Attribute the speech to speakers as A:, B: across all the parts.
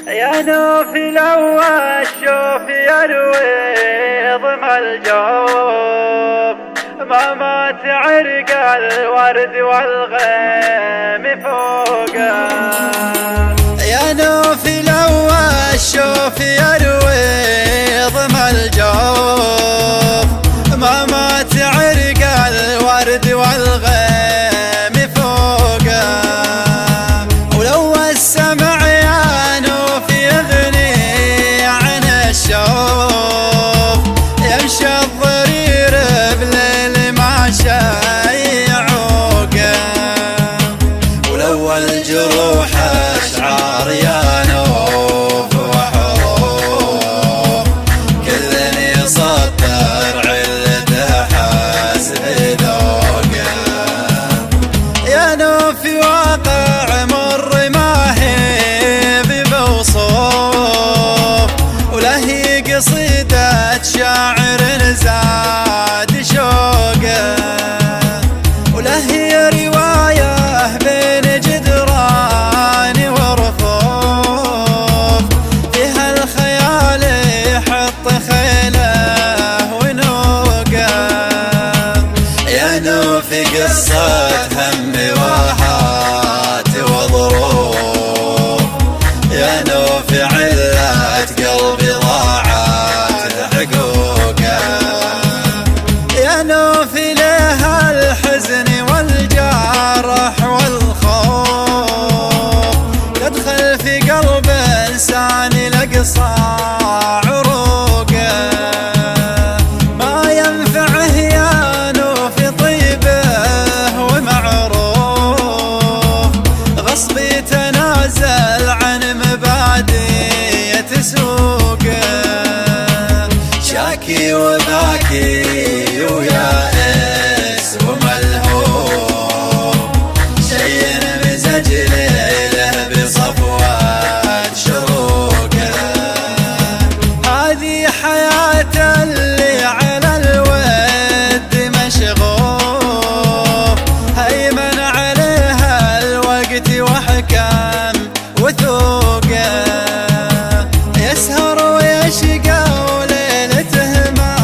A: يا نوفي لو الشوف يروي ضم الجوف ما تعرق الورد والغيم فوقه. يا نوفي لو الشوف يروي ضم الجوف ما تعرق الورد والغيم فوقه. ولو السمع يا نوفي يغني عن الشوف يمشي الضرير بليل ما يعوقه. ولو الجروح أشعار يا نوف وحروف كل يسطر علته حسب ذوقه. يا نوفي واقع مر ما هي بوصوف وله قصيدة شاعر زاد شوقه. وله رواية بين جدران ورفوف فيها الخيال يحط خيله ونوقه. يا نوفي قصة هم واحات وظروف يا نوفي علة قلبي ضاعت حقوقه. يا نوفي لها الحزن والجرح والخوف تدخل في قلب إنسان لقصى عروقه. ما ينفعه يا نوفي طيبه ومعروف غصب يتنازل عن مبادئ تسوقه. شاكي وباكي ويائس وملهوف شي مزج ليله بصفوة شروقه. هذه حياة اللي على الود مشغوف هيمن عليها الوقت وحكم وثوقه. يسهر ويشقى وليلته ما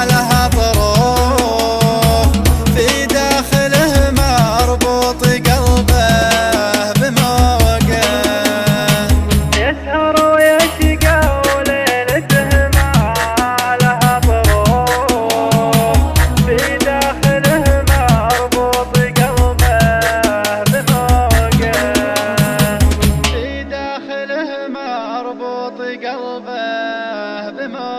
A: لها ظروف في داخله مربوط قلبه بموقه. يسهر ويشقى وليلته ما لها ظروف في داخله مربوط قلبه بموقه. في داخله مربوط قلبه بموقه.